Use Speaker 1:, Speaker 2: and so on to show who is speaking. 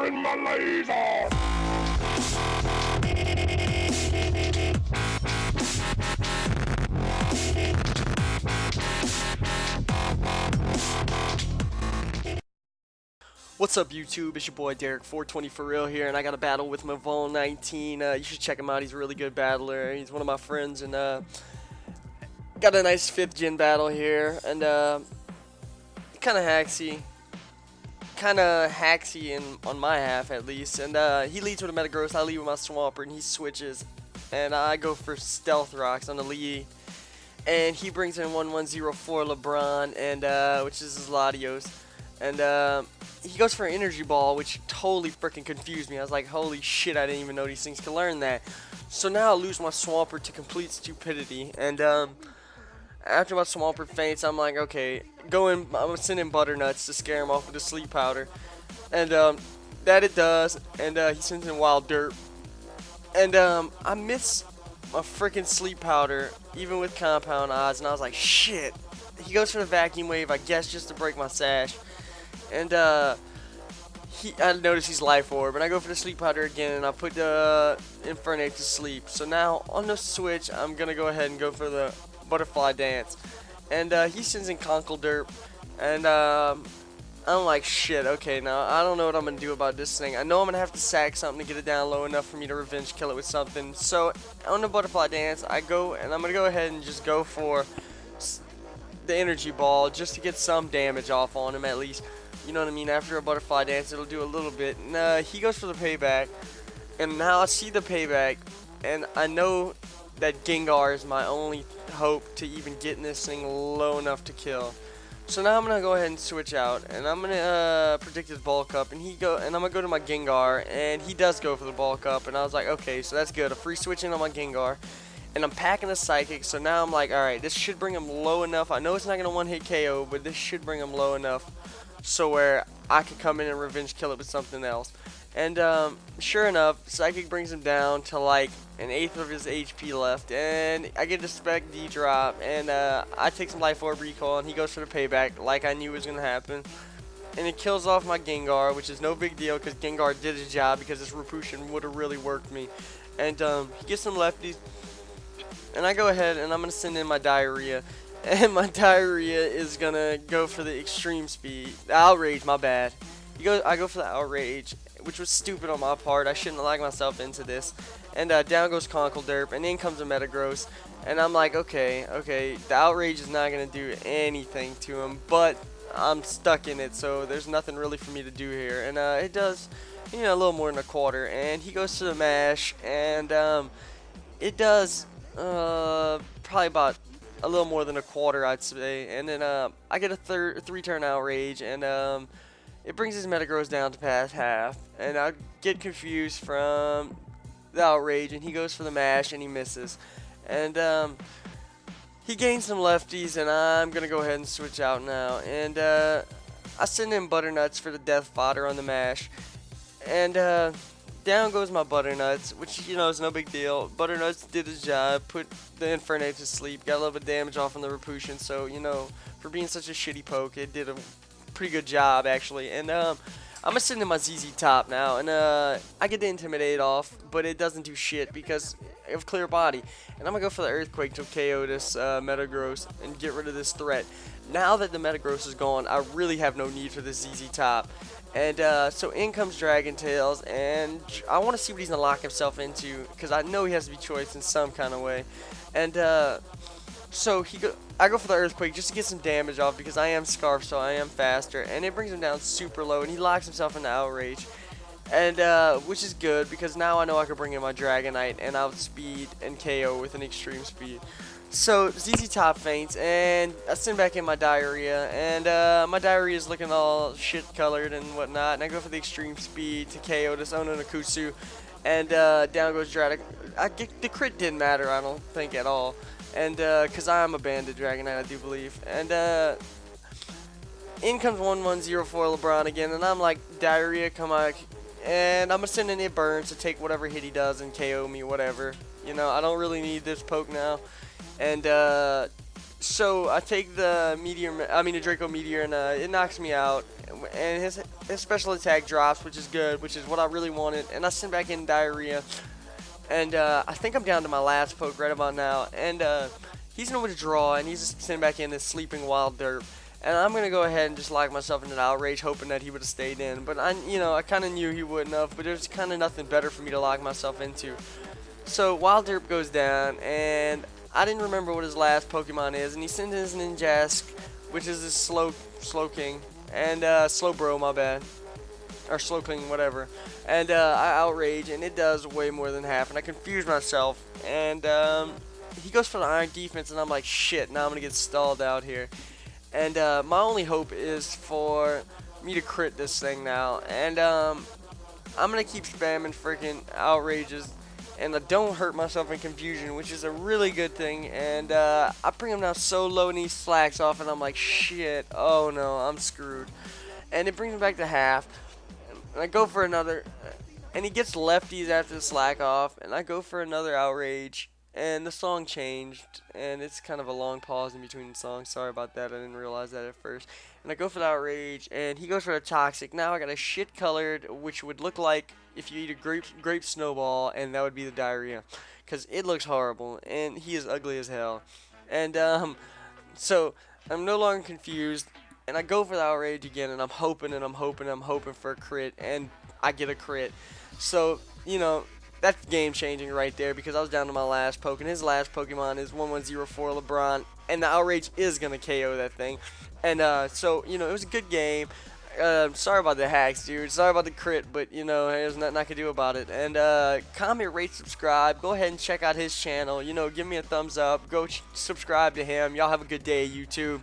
Speaker 1: Bring my laser!
Speaker 2: What's up, YouTube? It's your boy Derek 420 for real here, and I got a battle with Mulvone19. You should check him out. He's a really good battler. He's one of my friends, and got a nice 5th gen battle here, and kind of hacksy in on my half at least. And he leads with a Metagross. I lead with my Swampert, and he switches, and I go for Stealth Rocks on the lead. And he brings in 1104 LeBron, and which is his Latios. And he goes for an Energy Ball, which totally freaking confused me. I was like, holy shit, I didn't even know these things could learn that. So now I lose my Swampert to complete stupidity. And after my Swampert faints, I'm like, okay, I'm gonna send in Butternuts to scare him off with the Sleep Powder. And that it does. And he sends in Wild Dirt. And I miss my freaking Sleep Powder, even with compound odds. And I was like, shit. He goes for the Vacuum Wave, I guess, just to break my sash. And I notice he's Life Orb, and I go for the Sleep Powder again, and I put the Infernape to sleep. So now on the switch, I'm gonna go ahead and go for the Butterfly Dance, and he sends in Conkle Derp, and I'm like, shit. Okay, now I don't know what I'm gonna do about this thing. I know I'm gonna have to sack something to get it down low enough for me to revenge kill it with something. So on the Butterfly Dance, I go, and I'm gonna go ahead and just go for the Energy Ball just to get some damage off on him at least. You know what I mean? After a Butterfly Dance, it'll do a little bit. And he goes for the Payback. And now I see the Payback. And I know that Gengar is my only hope to even getting this thing low enough to kill. So now I'm going to go ahead and switch out. And I'm going to predict his Bulk Up. And I'm going to go to my Gengar. And he does go for the Bulk Up. And I was like, okay, so that's good. A free switch in on my Gengar. And I'm packing a Psychic. So now I'm like, alright, this should bring him low enough. I know it's not going to one-hit KO. But this should bring him low enough so where I could come in and revenge kill it with something else. And sure enough, Psychic brings him down to like an 1/8 of his HP left, and I get a Spec D drop, and I take some Life Orb Recall, and he goes for the Payback like I knew was going to happen. And it kills off my Gengar, which is no big deal because Gengar did his job because this Repulsion would have really worked me. And he gets some lefties, and I go ahead and I'm going to send in my Diarrhea. And my Diarrhea is gonna go for the Extreme Speed. The Outrage, my bad. I go for the Outrage, which was stupid on my part. I shouldn't have lagged myself into this. And down goes Conkle Derp, and in comes a Metagross. And I'm like, okay, the Outrage is not gonna do anything to him, but I'm stuck in it, so there's nothing really for me to do here. And it does, a little more than a quarter. And he goes to the Mash, and it does probably about a little more than a quarter, I'd say. And then I get a 3-turn Outrage, and it brings his Metagross down to past half. And I get confused from the Outrage, and he goes for the Mash, and he misses. And he gains some lefties, and I'm going to go ahead and switch out now. And I send in Butternuts for the Death Fodder on the Mash. And down goes my Butternuts, which, is no big deal. Butternuts did his job, put the Infernape to sleep, got a little bit of damage off on the Repulsion, so, for being such a shitty poke, it did a pretty good job, actually. And I'm going to send in my ZZ Top now, and I get the Intimidate off, but it doesn't do shit because of Clear Body. And I'm going to go for the Earthquake to KO this Metagross and get rid of this threat. Now that the Metagross is gone, I really have no need for this ZZ Top. And so in comes Dragon Tails, and I want to see what he's going to lock himself into, because I know he has to be choiced in some kind of way. And so I go for the Earthquake just to get some damage off, because I am Scarf, so I am faster. And it brings him down super low, and he locks himself into Outrage. And which is good, because now I know I can bring in my Dragonite and outspeed and KO with an Extreme Speed. So ZZ Top faints, and I send back in my Diarrhea, and my Diarrhea is looking all shit colored and whatnot, and I go for the Extreme Speed to KO this Ononakusu, and down goes Dragonite. The crit didn't matter, I don't think, at all, and because I am a banded Dragonite, I do believe. And in comes 1104 LeBron again, and I'm like, Diarrhea, come on, and I'm gonna send in It Burns to take whatever hit he does and KO me, whatever. I don't really need this poke now. And so I take the Draco Meteor, and it knocks me out and his special attack drops, which is good, which is what I really wanted. And I send back in diarrhea, and I think I'm down to my last poke right about now. And he's gonna withdraw, and he's just sending back in this sleeping wild dirt. And I'm gonna go ahead and just lock myself into an outrage, hoping that he would have stayed in. But I kind of knew he wouldn't have. But there's kind of nothing better for me to lock myself into. So Wild Derp goes down, and I didn't remember what his last Pokemon is, and he sends his Ninjask, which is his slow king, and slow bro, my bad, or slow king, whatever. And I outrage, and it does way more than half, and I confuse myself, and he goes for the Iron Defense, and I'm like, shit, now I'm gonna get stalled out here. And my only hope is for me to crit this thing now, and I'm gonna keep spamming freaking outrages, and I don't hurt myself in confusion, which is a really good thing. And I bring him down so low, and he slacks off, and I'm like, shit, oh no, I'm screwed. And it brings him back to half, and I go for another, and he gets lefties after the slack off, and I go for another outrage, and the song changed, and it's kind of a long pause in between the songs. Sorry about that, I didn't realize that at first. And I go for the outrage, and he goes for a toxic. Now I got a shit colored, which would look like if you eat a grape snowball, and that would be the diarrhea, because it looks horrible, and he is ugly as hell. And so I'm no longer confused, and I go for the outrage again, and I'm hoping and I'm hoping and I'm hoping for a crit, and I get a crit. So that's game changing right there, because I was down to my last poke, and his last Pokemon is 1104 LeBron, and the outrage is gonna KO that thing. And so it was a good game. Sorry about the hacks, dude. Sorry about the crit, but there's nothing I can do about it. And comment, rate, subscribe. Go ahead and check out his channel. Give me a thumbs up. Go subscribe to him. Y'all have a good day, YouTube.